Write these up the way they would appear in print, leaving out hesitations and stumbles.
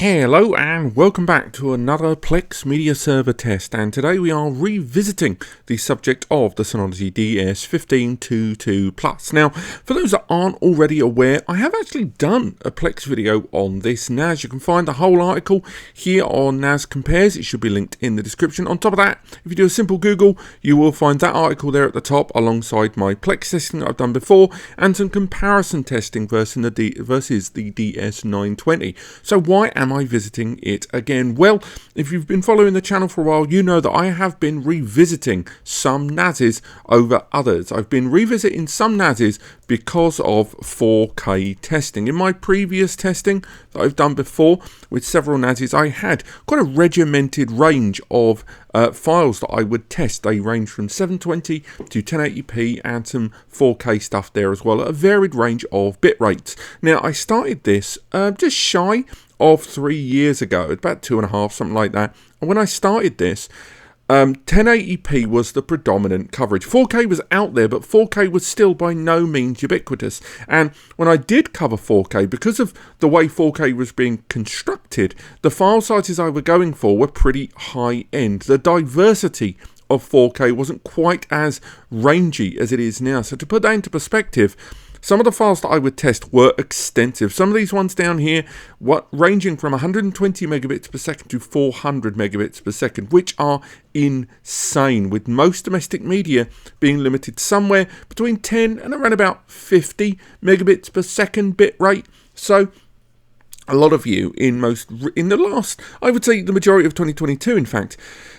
Hello and welcome back to another PLEX Media Server test, and today we are revisiting the subject of the Synology DS1522 Plus. Now, for those that aren't already aware, I have actually done a PLEX video on this NAS. You can find the whole article here on NAS Compares. It should be linked in the description. On top of that, if you do a simple Google, you will find that article there at the top alongside my PLEX testing that I've done before and some comparison testing versus the DS920. So why am I visiting it again? Well, if you've been following the channel for a while, you know that I have been revisiting some NASes over others. I've been revisiting some NASes because of 4K testing. In my previous testing that I've done before with several NASes, I had quite a regimented range of files that I would test. They range from 720 to 1080p and some 4K stuff there as well, at a varied range of bit rates. Now, I started this just shy of 3 years ago, about 2.5, something like that. And when I started this, 1080p was the predominant coverage. 4K was out there, but 4K was still by no means ubiquitous. And when I did cover 4K, because of the way 4K was being constructed, the file sizes I were going for were pretty high end. The diversity of 4K wasn't quite as rangy as it is now. So to put that into perspective, some of the files that I would test were extensive. Some of these ones down here were ranging from 120 megabits per second to 400 megabits per second, which are insane, with most domestic media being limited somewhere between 10 and around about 50 megabits per second bit rate. So a lot of you in the last, I would say the majority of 2022 in fact,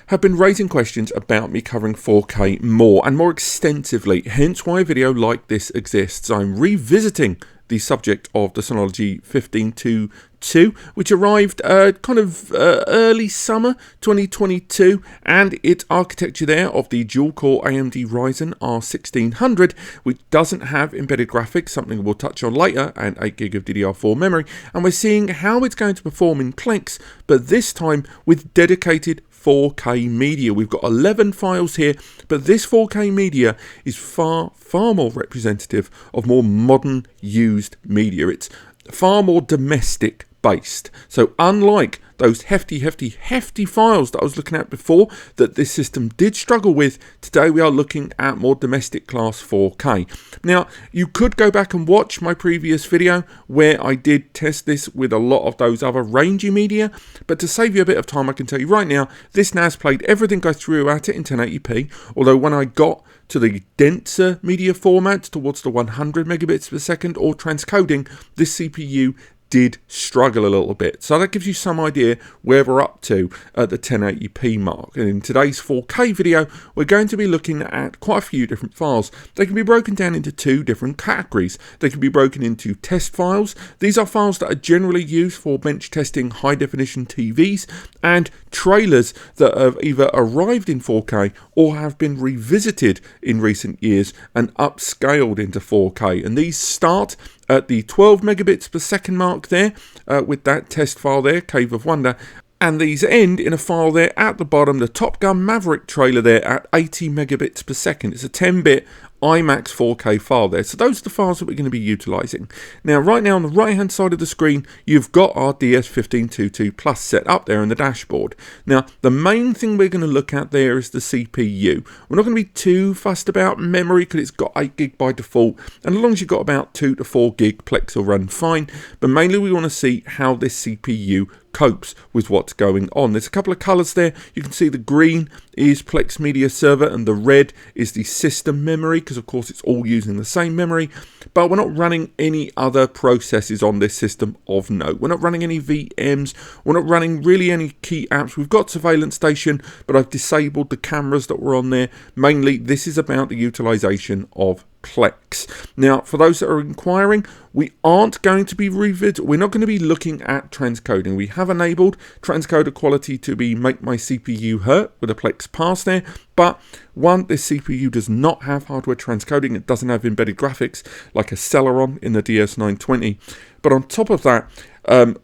have been raising questions about me covering 4K more and more extensively, hence why a video like this exists. I'm revisiting the subject of the Synology 1522, which arrived early summer 2022, and its architecture there of the dual-core AMD Ryzen R1600, which doesn't have embedded graphics, something we'll touch on later, and 8GB of DDR4 memory, and we're seeing how it's going to perform in PLEX, but this time with dedicated 4K media. We've got 11 files here, but this 4K media is far more representative of more modern used media. It's far more domestic based. So unlike those hefty files that I was looking at before that this system did struggle with, today we are looking at more domestic class 4K. Now, you could go back and watch my previous video where I did test this with a lot of those other rangy media, but to save you a bit of time, I can tell you right now, this NAS played everything I threw at it in 1080p, although when I got to the denser media formats towards the 100 megabits per second or transcoding, this CPU did struggle a little bit. So that gives you some idea where we're up to at the 1080p mark. And in today's 4K video, we're going to be looking at quite a few different files. They can be broken down into two different categories. They can be broken into test files. These are files that are generally used for bench testing high definition TVs, and trailers that have either arrived in 4K or have been revisited in recent years and upscaled into 4K. And these start at the 12 megabits per second mark there, with that test file there, Cave of Wonder, and these end in a file there at the bottom, the Top Gun Maverick trailer there at 80 megabits per second. It's a 10-bit IMAX 4K file there. So those are the files that we're going to be utilizing. Now, right now on the right hand side of the screen, you've got our DS1522 Plus set up there in the dashboard. Now, the main thing we're going to look at there is the CPU. We're not going to be too fussed about memory because it's got 8GB by default, and as long as you've got about 2 to 4GB, PLEX will run fine. But mainly we want to see how this CPU copes with what's going on. There's a couple of colors there. You can see the green is PLEX Media Server and the red is the system memory, because of course it's all using the same memory, but we're not running any other processes on this system of note. We're not running any VMs, we're not running really any key apps. We've got Surveillance Station, but I've disabled the cameras that were on there. Mainly this is about the utilization of PLEX. Now, for those that are inquiring, we aren't going to be we're not going to be looking at transcoding. We have enabled transcoder quality to be make my CPU hurt with a PLEX pass there, but one, this CPU does not have hardware transcoding. It doesn't have embedded graphics like a Celeron in the DS920. But on top of that,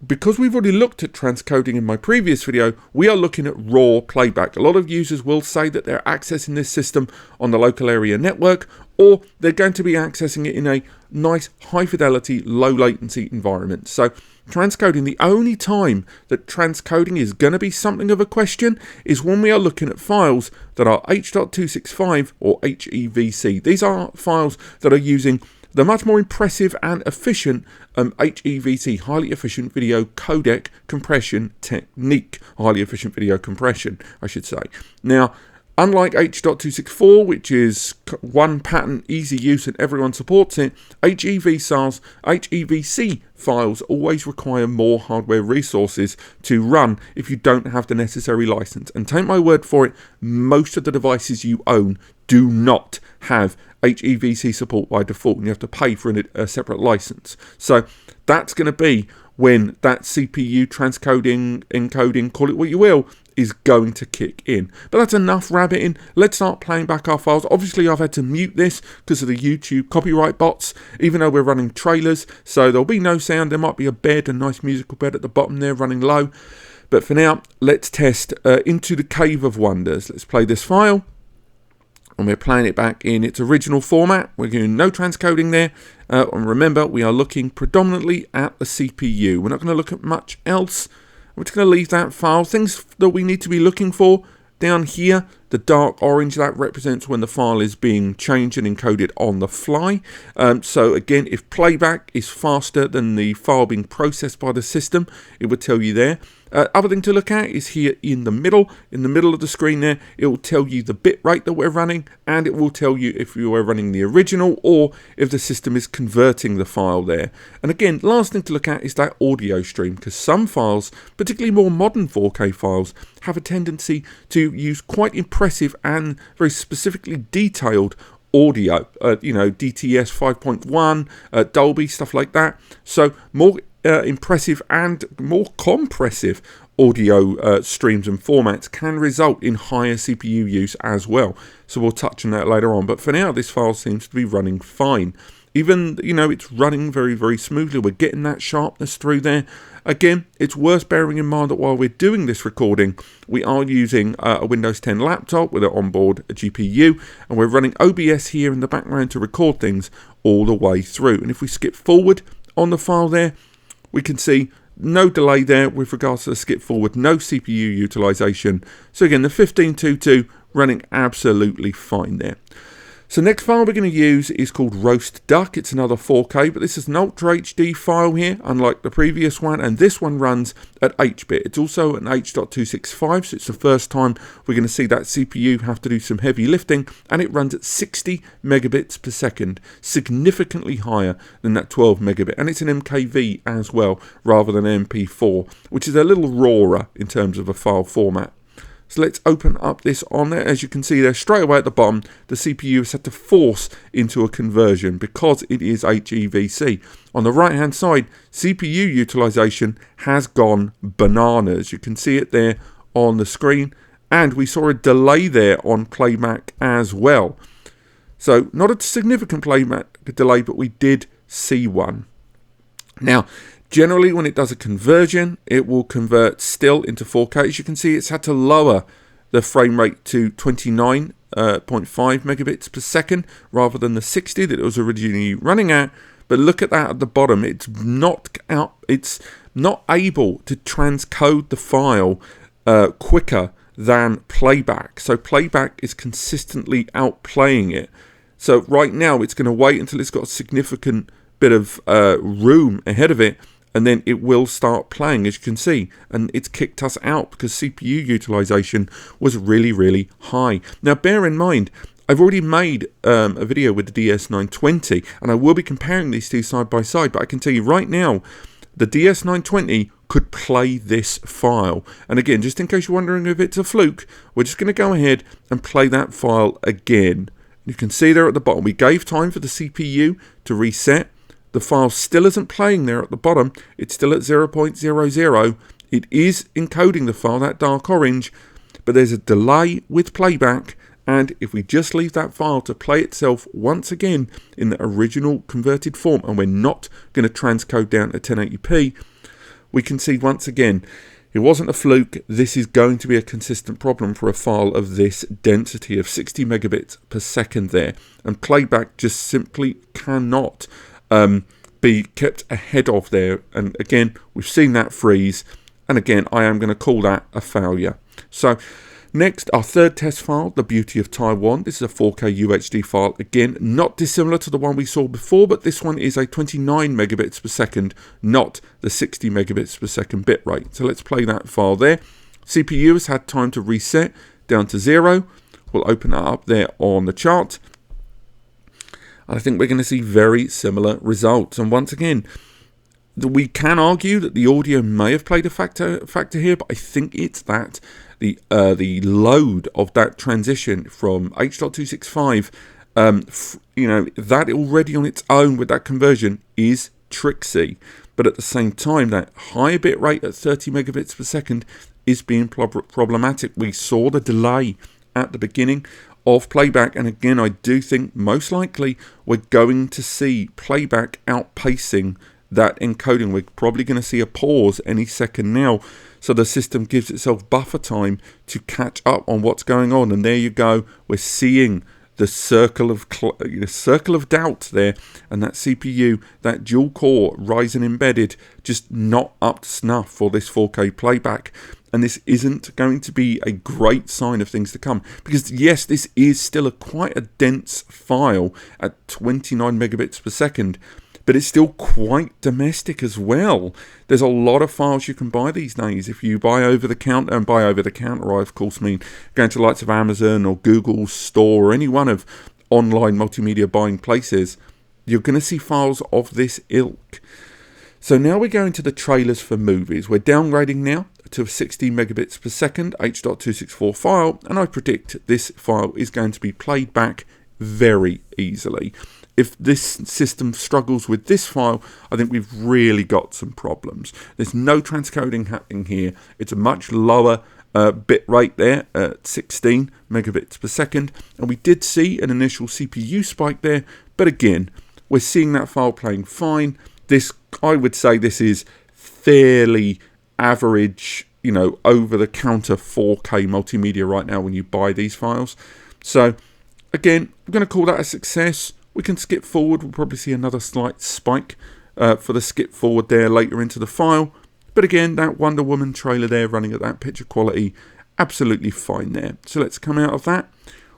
because we've already looked at transcoding in my previous video, we are looking at raw playback. A lot of users will say that they're accessing this system on the local area network or they're going to be accessing it in a nice high fidelity, low latency environment. So transcoding, the only time that transcoding is going to be something of a question is when we are looking at files that are H.265 or HEVC. These are files that are using the much more impressive and efficient HEVC, highly efficient video codec compression technique. Highly efficient video compression, I should say. Now, unlike H.264, which is one pattern, easy use, and everyone supports it, HEVC files always require more hardware resources to run if you don't have the necessary license. And take my word for it, most of the devices you own do not have HEVC support by default, and you have to pay for a separate license. So that's going to be when that CPU transcoding, encoding, call it what you will, is going to kick in. But that's enough rabbiting. Let's start playing back our files. Obviously, I've had to mute this because of the YouTube copyright bots, even though we're running trailers, so there'll be no sound. There might be a bed, a nice musical bed at the bottom there running low. But for now, let's test Into the Cave of Wonders. Let's play this file. And we're playing it back in its original format. We're doing no transcoding there. And remember, we are looking predominantly at the CPU. We're not going to look at much else. We're just going to leave that file. Things that we need to be looking for down here, the dark orange, that represents when the file is being changed and encoded on the fly. So again, if playback is faster than the file being processed by the system, it would tell you there. Other thing to look at is here in the middle of the screen there, it will tell you the bit rate that we're running, and it will tell you if you are running the original or if the system is converting the file there. And again, last thing to look at is that audio stream, because some files, particularly more modern 4K files, have a tendency to use quite impressive and very specifically detailed audio, DTS 5.1, Dolby, stuff like that. So more impressive and more compressive audio streams and formats can result in higher CPU use as well. So we'll touch on that later on. But for now, this file seems to be running fine. Even, it's running very, very smoothly. We're getting that sharpness through there. Again, it's worth bearing in mind that while we're doing this recording, we are using a Windows 10 laptop with an onboard GPU, and we're running OBS here in the background to record things all the way through. And if we skip forward on the file there, we can see no delay there with regards to the skip forward, no CPU utilization. So again, the 1522 running absolutely fine there. So next file we're going to use is called Roast Duck. It's another 4K, but this is an Ultra HD file here, unlike the previous one, and this one runs at 8-bit. It's also an H.265, so it's the first time we're going to see that CPU have to do some heavy lifting, and it runs at 60 megabits per second, significantly higher than that 12 megabit, and it's an MKV as well, rather than MP4, which is a little rawer in terms of a file format. So let's open up this on there. As you can see there, straight away at the bottom, the CPU is set to force into a conversion because it is HEVC. On the right hand side, CPU utilization has gone bananas. You can see it there on the screen, and we saw a delay there on playback as well. So not a significant playback delay, but we did see one. Now, generally, when it does a conversion, it will convert still into 4K. As you can see, it's had to lower the frame rate to 29.5 megabits per second rather than the 60 that it was originally running at. But look at that at the bottom. It's not able to transcode the file quicker than playback. So playback is consistently outplaying it. So right now, it's going to wait until it's got a significant bit of room ahead of it, and then it will start playing, as you can see, and it's kicked us out because CPU utilization was really, really high. Now, bear in mind, I've already made a video with the DS920, and I will be comparing these two side by side, but I can tell you right now, the DS920 could play this file. And again, just in case you're wondering if it's a fluke, we're just going to go ahead and play that file again. You can see there at the bottom, we gave time for the CPU to reset. The file still isn't playing there at the bottom. It's still at 0.00. It is encoding the file, that dark orange, but there's a delay with playback. And if we just leave that file to play itself once again in the original converted form, and we're not going to transcode down to 1080p, we can see once again It wasn't a fluke. This is going to be a consistent problem for a file of this density of 60 megabits per second there. And playback just simply cannot be kept ahead of there. And again, we've seen that freeze. And again, I am going to call that a failure. So next, our third test file, The Beauty of Taiwan. This is a 4K UHD file. Again, not dissimilar to the one we saw before, but this one is a 29 megabits per second, not the 60 megabits per second bitrate. So let's play that file there. CPU has had time to reset down to 0. We'll open that up there on the chart. And I think we're going to see very similar results. And once again, we can argue that the audio may have played a factor here, but I think it's that the load of that transition from H.265, that already on its own with that conversion is tricksy. But at the same time, that higher bit rate at 30 megabits per second is being problematic. We saw the delay at the beginning of playback, and again, I do think most likely we're going to see playback outpacing that encoding. We're probably going to see a pause any second now, so the system gives itself buffer time to catch up on what's going on. And there you go, we're seeing the circle of doubt there, and that CPU, that dual core Ryzen embedded, just not up to snuff for this 4K playback. And this isn't going to be a great sign of things to come, because yes, this is still quite a dense file at 29 megabits per second, but it's still quite domestic as well. There's a lot of files you can buy these days. If you buy over the counter, and buy over the counter, I of course mean going to the likes of Amazon or Google's store or any one of online multimedia buying places, you're going to see files of this ilk. So now we're going to the trailers for movies. We're downgrading now to a 60 megabits per second H.264 file, and I predict this file is going to be played back very easily. If this system struggles with this file, I think we've really got some problems. There's no transcoding happening here. It's a much lower bit rate there at 16 megabits per second, and we did see an initial CPU spike there, but again, we're seeing that file playing fine. This, I would say this is fairly average, over-the-counter 4K multimedia right now when you buy these files. So again, I'm going to call that a success. We can skip forward. We'll probably see another slight spike for the skip forward there later into the file. But again, that Wonder Woman trailer there running at that picture quality, absolutely fine there. So let's come out of that.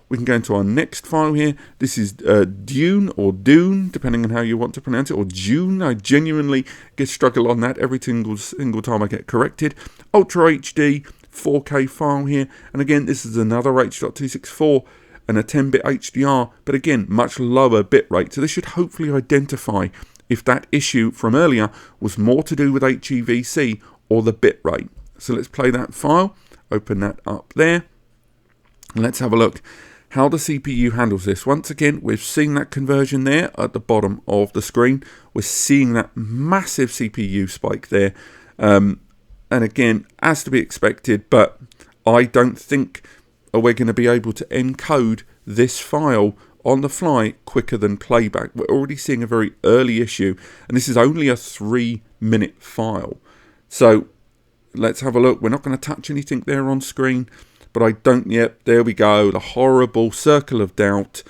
We can go into our next file here. This is Dune, or Dune, depending on how you want to pronounce it, or June. I genuinely struggle on that every single time I get corrected. Ultra HD 4K file here. And again, this is another H.264 and a 10-bit HDR, but again, much lower bitrate. So this should hopefully identify if that issue from earlier was more to do with HEVC or the bitrate. So let's play that file, open that up there, and let's have a look how the CPU handles this. Once again, we've seen that conversion there at the bottom of the screen. We're seeing that massive CPU spike there. And again, as to be expected, but I don't think we're going to be able to encode this file on the fly quicker than playback. We're already seeing a very early issue, and this is only a 3-minute file. So let's have a look. We're not going to touch anything there on screen, but I don't yet. There we go, the horrible circle of doubt.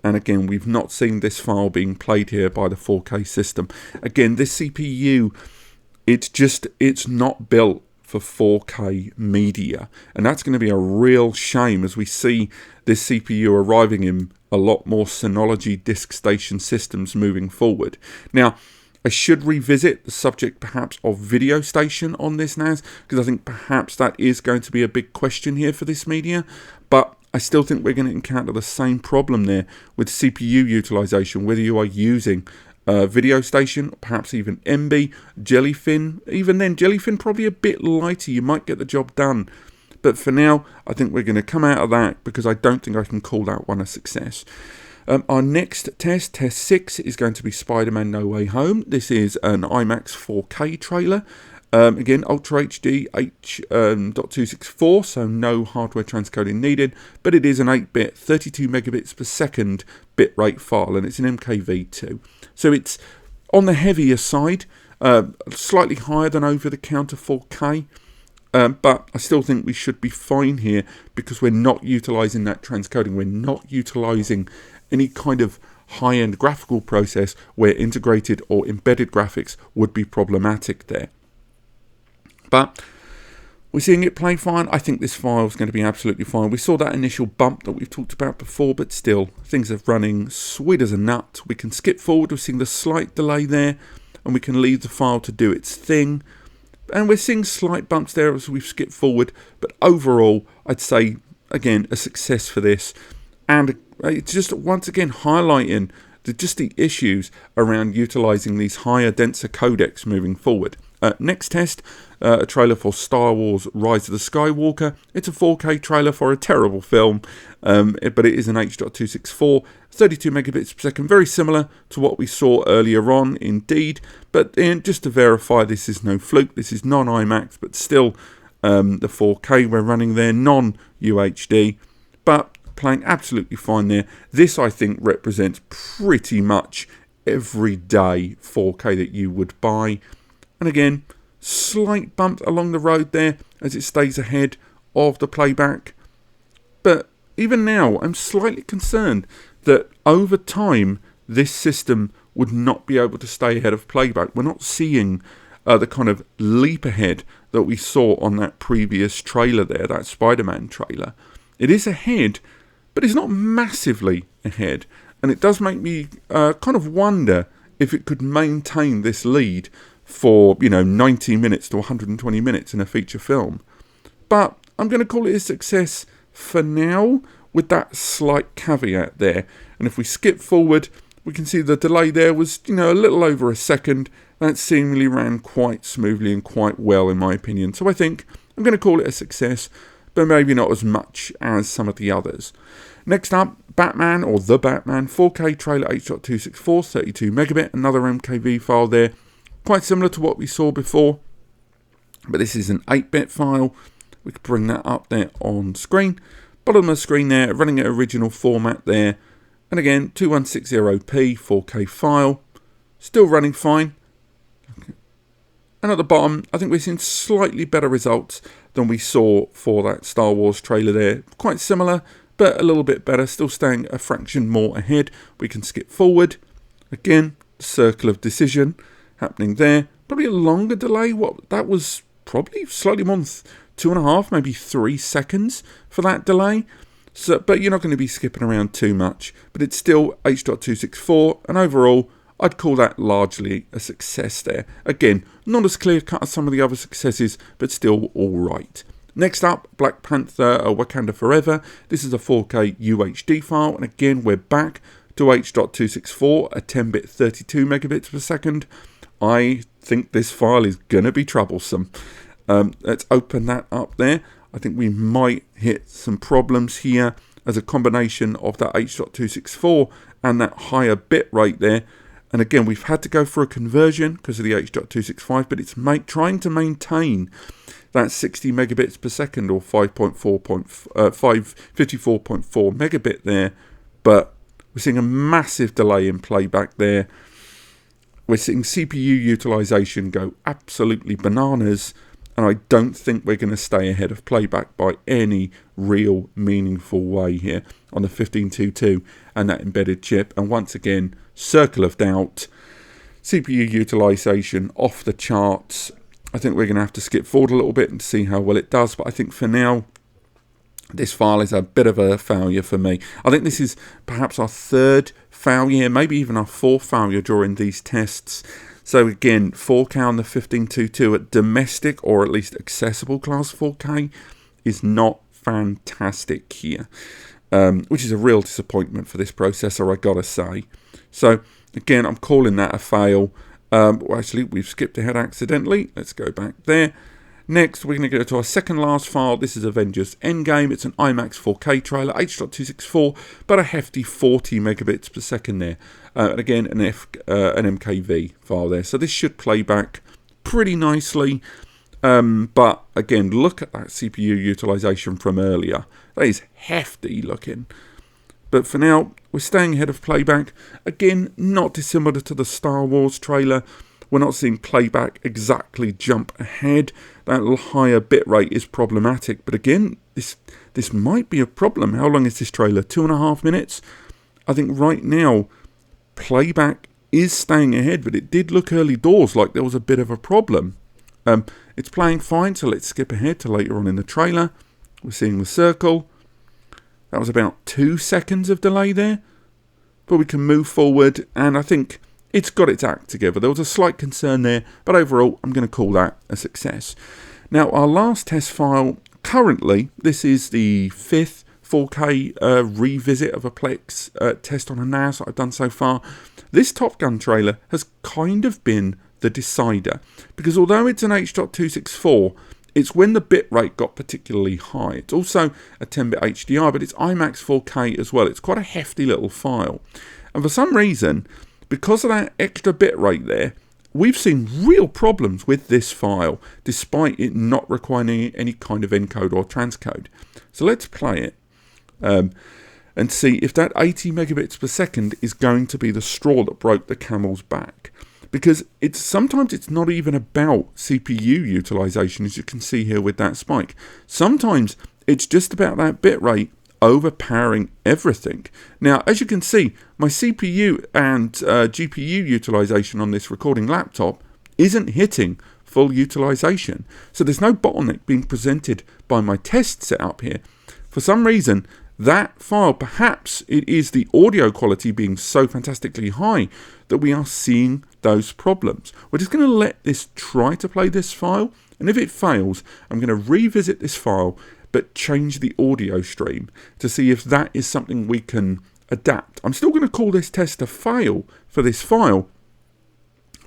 And again, we've not seen this file being played here by the 4K system. Again, this CPU, it's not built for 4K media, and that's going to be a real shame as we see this CPU arriving in a lot more Synology disk station systems moving forward. Now, I should revisit the subject perhaps of video station on this NAS, because I think perhaps that is going to be a big question here for this media, but I still think we're going to encounter the same problem there with CPU utilization, whether you are using video station, perhaps even MB, Jellyfin. Even then, Jellyfin probably a bit lighter, you might get the job done. But for now, I think we're going to come out of that, because I don't think I can call that one a success. Our next test, test 6, is going to be Spider-Man No Way Home. This is an IMAX 4K trailer. Again, Ultra HD H.264, so no hardware transcoding needed, but it is an 8-bit, 32 megabits per second bitrate file, and it's an MKV2. So it's on the heavier side, slightly higher than over-the-counter 4K. But I still think we should be fine here because we're not utilizing that transcoding. We're not utilizing any kind of high-end graphical process where integrated or embedded graphics would be problematic there. But we're seeing it play fine. I think this file is going to be absolutely fine. We saw that initial bump that we've talked about before, but still, things are running sweet as a nut. We can skip forward. We're seeing the slight delay there, and we can leave the file to do its thing. And we're seeing slight bumps there as we've skipped forward. But overall, I'd say, again, a success for this. And it's just once again highlighting just the issues around utilizing these higher, denser codecs moving forward. Next test, a trailer for Star Wars Rise of the Skywalker. It's a 4K trailer for a terrible film, but it is an H.264, 32 megabits per second, very similar to what we saw earlier on indeed. But just to verify, this is no fluke, this is non-IMAX, but still the 4K we're running there, non-UHD, but playing absolutely fine there. This, I think, represents pretty much everyday 4K that you would buy. And again, slight bump along the road there as it stays ahead of the playback. But even now, I'm slightly concerned that over time, this system would not be able to stay ahead of playback. We're not seeing the kind of leap ahead that we saw on that previous trailer there, that Spider-Man trailer. It is ahead, but it's not massively ahead. And it does make me kind of wonder if it could maintain this lead for, 90 minutes to 120 minutes in a feature film. But I'm going to call it a success for now, with that slight caveat there. And if we skip forward, we can see the delay there was, a little over a second. That seemingly ran quite smoothly and quite well, in my opinion. So I think I'm going to call it a success, but maybe not as much as some of the others. Next up, Batman, or The Batman, 4K trailer H.264, 32 megabit, another MKV file there. Quite similar to what we saw before, but this is an 8-bit file. We could bring that up there on screen. Bottom of the screen there, running at original format there. And again, 2160p 4K file. Still running fine. And at the bottom, I think we're seeing slightly better results than we saw for that Star Wars trailer there. Quite similar, but a little bit better. Still staying a fraction more ahead. We can skip forward. Again, circle of decision happening there. Probably a longer delay. That was probably slightly more than 2.5, maybe 3 seconds for that delay. So, but you're not going to be skipping around too much. But it's still H.264, and overall, I'd call that largely a success there. Again, not as clear cut as some of the other successes, but still all right. Next up, Black Panther Wakanda Forever. This is a 4K UHD file, and again, we're back to H.264, a 10-bit 32 megabits per second. I think this file is going to be troublesome. Let's open that up there. I think we might hit some problems here as a combination of that H.264 and that higher bit rate there. And again, we've had to go for a conversion because of the H.265, but it's trying to maintain that 60 megabits per second, or 54.4 megabit there. But we're seeing a massive delay in playback there. We're seeing CPU utilization go absolutely bananas, and I don't think we're going to stay ahead of playback by any real meaningful way here on the 1522 and that embedded chip. And once again, circle of doubt, CPU utilization off the charts. I think we're going to have to skip forward a little bit and see how well it does, but I think for now, this file is a bit of a failure for me. I think this is perhaps our third failure, maybe even our fourth failure during these tests. So again, 4K on the 1522 at domestic, or at least accessible class 4K, is not fantastic here, which is a real disappointment for this processor, I gotta say. So again, I'm calling that a fail. Well, actually, we've skipped ahead accidentally. Let's go back there. Next, we're going to go to our second last file. This is Avengers Endgame. It's an IMAX 4K trailer, H.264, but a hefty 40 megabits per second there. And again, an MKV file there. So this should play back pretty nicely. But again, look at that CPU utilization from earlier. That is hefty looking. But for now, we're staying ahead of playback. Again, not dissimilar to the Star Wars trailer. we're not seeing playback exactly jump ahead. That little higher bitrate is problematic, but again, this might be a problem. How long is this trailer? 2.5 minutes? I think right now, playback is staying ahead, but it did look early doors like there was a bit of a problem. It's playing fine, so let's skip ahead to later on in the trailer. We're seeing the circle. That was about 2 seconds of delay there, but we can move forward, and I think it's got its act together. There was a slight concern there, but overall, I'm going to call that a success. Now, our last test file, currently, this is the 5th 4K revisit of a PLEX test on a NAS that I've done so far. This Top Gun trailer has kind of been the decider, because although it's an H.264, it's when the bitrate got particularly high. It's also a 10-bit HDR, but it's IMAX 4K as well. It's quite a hefty little file. And for some reason, because of that extra bitrate there, we've seen real problems with this file, despite it not requiring any kind of encode or transcode. So let's play it and see if that 80 megabits per second is going to be the straw that broke the camel's back. Because sometimes it's not even about CPU utilization, as you can see here with that spike. Sometimes it's just about that bitrate overpowering everything. Now, as you can see, my CPU and GPU utilization on this recording laptop isn't hitting full utilization. So there's no bottleneck being presented by my test setup here. For some reason, that file, perhaps it is the audio quality being so fantastically high that we are seeing those problems. We're just going to let this try to play this file, and if it fails, I'm going to revisit this file but change the audio stream to see if that is something we can adapt. I'm still going to call this test a fail for this file,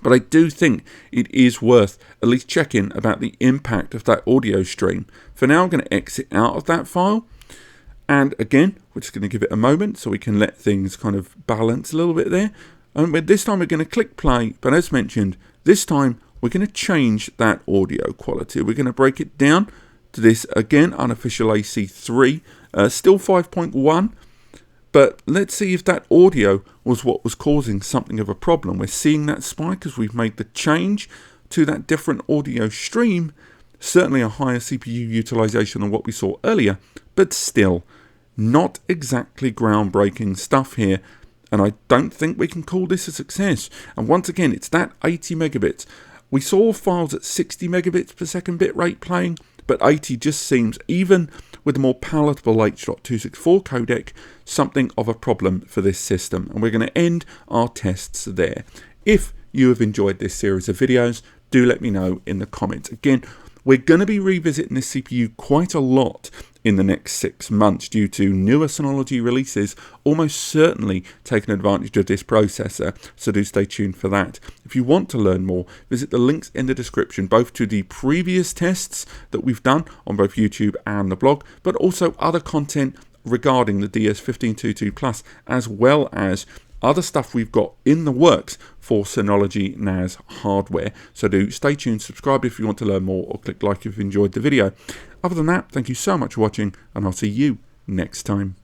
but I do think it is worth at least checking about the impact of that audio stream. For now, I'm going to exit out of that file. And again, we're just going to give it a moment so we can let things kind of balance a little bit there. And this time we're going to click play, but as mentioned, this time we're going to change that audio quality. We're going to break it down to this, again, unofficial AC3, still 5.1, but let's see if that audio was what was causing something of a problem. We're seeing that spike as we've made the change to that different audio stream, certainly a higher CPU utilization than what we saw earlier, but still not exactly groundbreaking stuff here, and I don't think we can call this a success. And once again, it's that 80 megabits. We saw files at 60 megabits per second bit rate playing, but 80 just seems, even with the more palatable H.264 codec, something of a problem for this system. And we're going to end our tests there. If you have enjoyed this series of videos, do let me know in the comments. Again, we're going to be revisiting this CPU quite a lot in the next 6 months due to newer Synology releases almost certainly taking advantage of this processor, so do stay tuned for that. If you want to learn more, visit the links in the description, both to the previous tests that we've done on both YouTube and the blog, but also other content regarding the DS1522 Plus, as well as other stuff we've got in the works for Synology NAS hardware. So do stay tuned, subscribe if you want to learn more, or click like if you've enjoyed the video. Other than that, thank you so much for watching, and I'll see you next time.